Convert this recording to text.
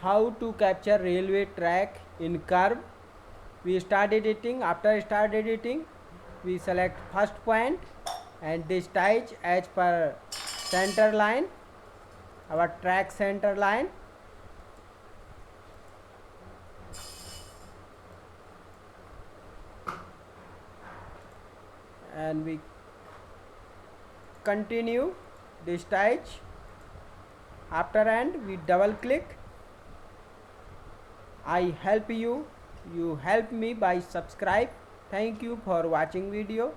how to capture railway track in curve. We start editing. After start editing, we select first point and discharge as per center line, our track center line. And we continue discharge. After and we double click. I help you, you help me by subscribe. Thank you for watching video.